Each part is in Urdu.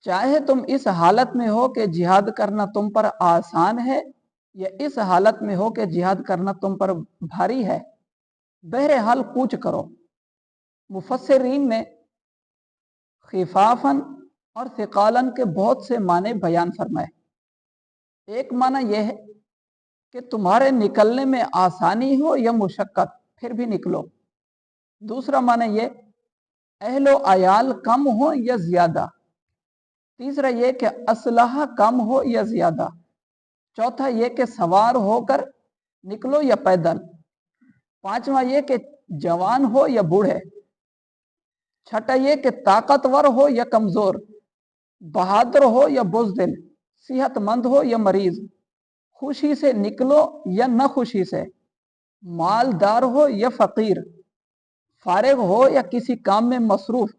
چاہے تم اس حالت میں ہو کہ جہاد کرنا تم پر آسان ہے یا اس حالت میں ہو کہ جہاد کرنا تم پر بھاری ہے، بہرحال کوچ کرو۔ مفسرین نے خفافاً اور ثقالاً کے بہت سے معنی بیان فرمائے۔ ایک معنی یہ ہے کہ تمہارے نکلنے میں آسانی ہو یا مشقت، پھر بھی نکلو۔ دوسرا معنی یہ اہل و عیال کم ہو یا زیادہ۔ تیسرا یہ کہ اسلحہ کم ہو یا زیادہ۔ چوتھا یہ کہ سوار ہو کر نکلو یا پیدل۔ پانچواں یہ کہ جوان ہو یا بوڑھے۔ چھٹا یہ کہ طاقتور ہو یا کمزور، بہادر ہو یا بزدل، صحت مند ہو یا مریض، خوشی سے نکلو یا نہ خوشی سے، مالدار ہو یا فقیر، فارغ ہو یا کسی کام میں مصروف۔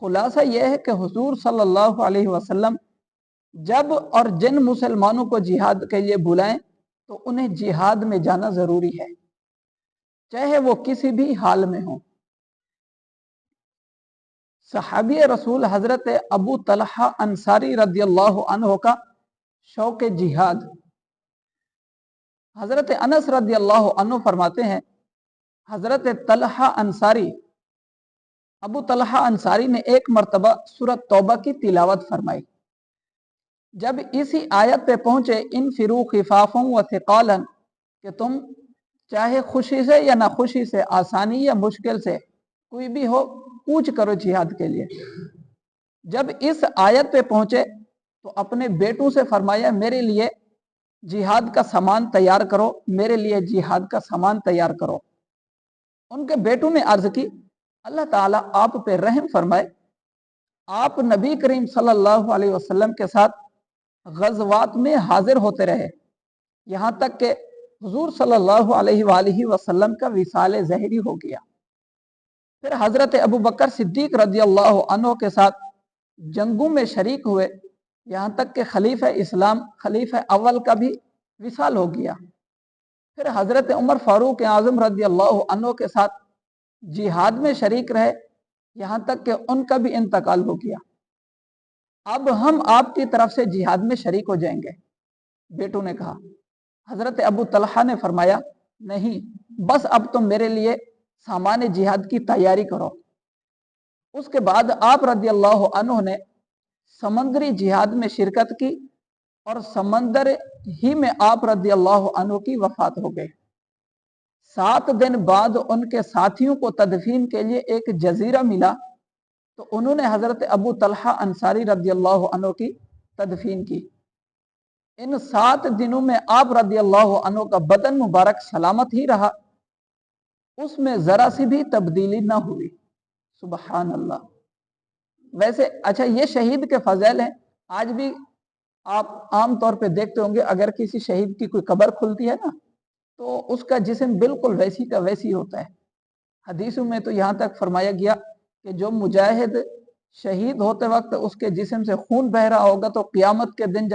خلاصہ یہ ہے کہ حضور صلی اللہ علیہ وسلم جب اور جن مسلمانوں کو جہاد کے لیے بلائیں تو انہیں جہاد میں جانا ضروری ہے، چاہے وہ کسی بھی حال میں ہوں۔ صحابی رسول حضرت ابو طلحہ انصاری رضی اللہ عنہ کا شوق جہاد۔ حضرت انس رضی اللہ عنہ فرماتے ہیں، حضرت طلحہ انصاری ابو طلحہ انصاری نے ایک مرتبہ سورۃ توبہ کی تلاوت فرمائی۔ جب اسی آیت پہ پہنچے انفروا خفافا وثقالا، کہ تم چاہے خوشی سے یا ناخوشی سے، آسانی یا مشکل سے، کوئی بھی ہو، کوچ کرو جہاد کے لیے۔ جب اس آیت پہ پہنچے تو اپنے بیٹوں سے فرمایا میرے لیے جہاد کا سامان تیار کرو، میرے لیے جہاد کا سامان تیار کرو۔ ان کے بیٹوں نے عرض کی اللہ تعالیٰ آپ پہ رحم فرمائے، آپ نبی کریم صلی اللہ علیہ وسلم کے ساتھ غزوات میں حاضر ہوتے رہے، یہاں تک کہ حضور صلی اللہ علیہ وآلہ وسلم کا وصال ظہری ہو گیا۔ پھر حضرت ابو بکر صدیق رضی اللہ عنہ کے ساتھ جنگوں میں شریک ہوئے، یہاں تک کہ خلیفہ اسلام خلیفہ اول کا بھی وصال ہو گیا۔ پھر حضرت عمر فاروق اعظم رضی اللہ عنہ کے ساتھ جہاد میں شریک رہے، یہاں تک کہ ان کا بھی انتقال ہو گیا۔ اب ہم آپ کی طرف سے جہاد میں شریک ہو جائیں گے، بیٹوں نے کہا۔ حضرت ابو طلحہ نے فرمایا نہیں، بس اب تم میرے لیے سامان جہاد کی تیاری کرو۔ اس کے بعد آپ رضی اللہ عنہ نے سمندری جہاد میں شرکت کی اور سمندر ہی میں آپ رضی اللہ عنہ کی وفات ہو گئی۔ 7 دن بعد ان کے ساتھیوں کو تدفین کے لیے ایک جزیرہ ملا تو انہوں نے حضرت ابو طلحہ انصاری رضی اللہ عنہ کی تدفین کی۔ ان 7 دنوں میں آپ رضی اللہ عنہ کا بدن مبارک سلامت ہی رہا، اس میں ذرا سی بھی تبدیلی نہ ہوئی۔ سبحان اللہ۔ ویسے اچھا، یہ شہید کے فضائل ہیں۔ آج بھی آپ عام طور پہ دیکھتے ہوں گے، اگر کسی شہید کی کوئی قبر کھلتی ہے نا تو اس کا جسم بالکل ویسی کا ویسی ہوتا ہے۔ حدیثوں میں تو یہاں تک فرمایا گیا کہ جو مجاہد شہید ہوتے وقت اس کے جسم سے خون بہ رہا ہوگا تو قیامت کے دن